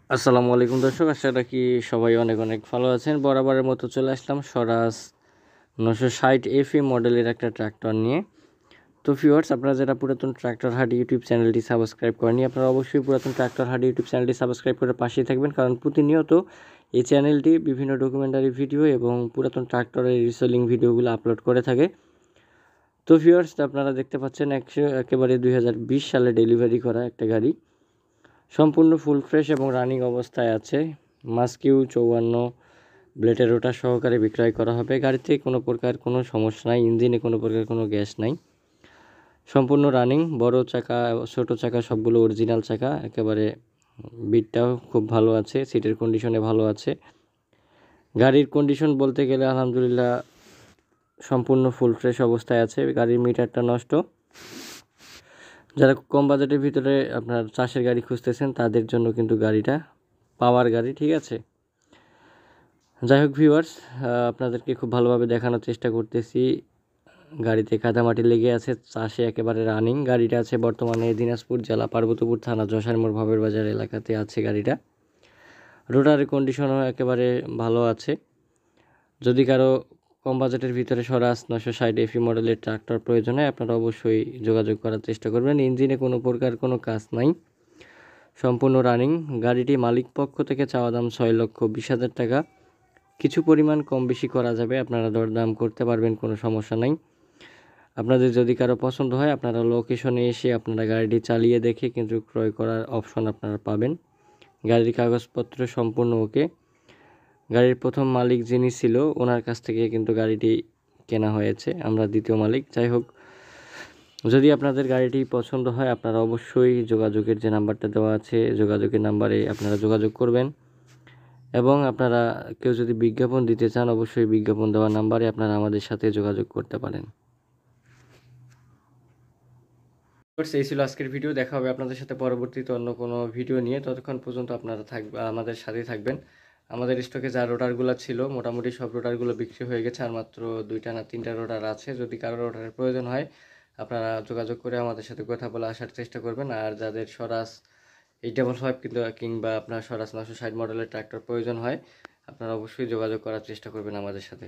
আসসালামু আলাইকুম দর্শক, আশা রাখি সবাই অনেক অনেক ভালো আছেন। বরাবরের মতো চলে আসলাম স্বরাজ 960 FE মডেলের একটা ট্র্যাক্টর নিয়ে। তো ভিউয়ার্স, আপনারা যারা পুরাতন ট্র্যাক্টর হাট ইউটিউব চ্যানেলটি সাবস্ক্রাইব করেনি, আপনারা অবশ্যই পুরাতন ট্র্যাক্টর হাট ইউটিউব চ্যানেলটি সাবস্ক্রাইব করে পাশেই থাকবেন, কারণ প্রতিনিয়ত এই চ্যানেলটি বিভিন্ন ডকুমেন্টারি ভিডিও এবং পুরাতন ট্র্যাক্টরের রিসেলিং ভিডিওগুলো আপলোড করে থাকে। তো ভিউয়ার্স, আপনারা দেখতে পাচ্ছেন একেবারে 2020 সালে ডেলিভারি করা একটা গাড়ি, সম্পূর্ণ ফুল ফ্রেশ এবং রানিং অবস্থায় আছে। মাস্কিউ 54 ব্লেডের রোটার সহকারে বিক্রয় করা হবে। গাড়িতে কোনো প্রকার কোনো সমস্যা নাই, ইঞ্জিনে কোনো প্রকার কোনো গ্যাস নাই, সম্পূর্ণ রানিং। বড় চাকা ছোট চাকা সবগুলো অরিজিনাল চাকা, একেবারে বিটটাও খুব ভালো আছে, সিটের কন্ডিশনে ভালো আছে। গাড়ির কন্ডিশন বলতে গেলে আলহামদুলিল্লাহ সম্পূর্ণ ফুল ফ্রেশ অবস্থায় আছে। গাড়ির মিটারটা নষ্ট। যারা কম বাজেটের ভিতরে আপনার চাষের গাড়ি খুঁজতেছেন তাদের জন্য কিন্তু গাড়িটা পাওয়ার গাড়ি, ঠিক আছে। যাই হোক ভিউয়ার্স, আপনাদেরকে খুব ভালোভাবে দেখানোর চেষ্টা করতেছি। গাড়িতে কাদামাটি লেগে আছে, চাষে একেবারে রানিং। গাড়িটা আছে বর্তমানে দিনাজপুর জেলা পার্বতীপুর থানা যশার মোড় ভবের বাজার এলাকাতে আছে গাড়িটা। রোটারের কন্ডিশনও একেবারে ভালো আছে। যদি কারো কম বাজেটের ভিতরে স্বরাজ 960 FE মডেলের ট্রাক্টর প্রয়োজন হয়, আপনারা অবশ্যই যোগাযোগ করার চেষ্টা করবেন। ইঞ্জিনে কোনো প্রকার কোনো কাজ নাই, সম্পূর্ণ রানিং। গাড়িটি মালিক পক্ষ থেকে চাওয়া দাম 6,20,000 টাকা। কিছু পরিমাণ কম বেশি করা যাবে, আপনারা দরদাম করতে পারবেন, কোনো সমস্যা নাই। আপনাদের যদি কারো পছন্দ হয়, আপনারা লোকেশনে এসে আপনারা গাড়িটি চালিয়ে দেখে কিন্তু ক্রয় করার অপশন আপনারা পাবেন। গাড়ির কাগজপত্র সম্পূর্ণ ওকে। গাড়ির প্রথম মালিক যিনি ছিল ওনার কাছ থেকে কিন্তু গাড়িটি কেনা হয়েছে, আমরা দ্বিতীয় মালিক। যাই হোক, যদি আপনাদের গাড়িটি পছন্দ হয়, আপনারা অবশ্যই যোগাযোগের যে নাম্বারটা দেওয়া আছে, যোগাযোগের নাম্বারে আপনারা যোগাযোগ করবেন। এবং আপনারা কেউ যদি বিজ্ঞাপন দিতে চান, অবশ্যই বিজ্ঞাপন দেওয়ার নাম্বারে আপনারা আমাদের সাথে যোগাযোগ করতে পারেন। এই ছিল আজকের ভিডিও। দেখা হবে আপনাদের সাথে পরবর্তীতে অন্য কোনো ভিডিও নিয়ে। ততক্ষণ পর্যন্ত আপনারা আমাদের সাথেই থাকবেন। আমাদের স্টকে যা রোটারগুলো ছিল মোটামুটি সব রোটারগুলো বিক্রি হয়ে গেছে, আর মাত্র 2টা না 3টা রোটার আছে। যদি কারো রোটারের প্রয়োজন হয়, আপনারা যোগাযোগ করে আমাদের সাথে কথা বলে আসার চেষ্টা করবেন। আর যাদের স্বরাজ 855 কিন্তু কিংবা আপনার স্বরাজ 960 মডেলের ট্রাক্টর প্রয়োজন হয়, আপনারা অবশ্যই যোগাযোগ করার চেষ্টা করবেন আমাদের সাথে।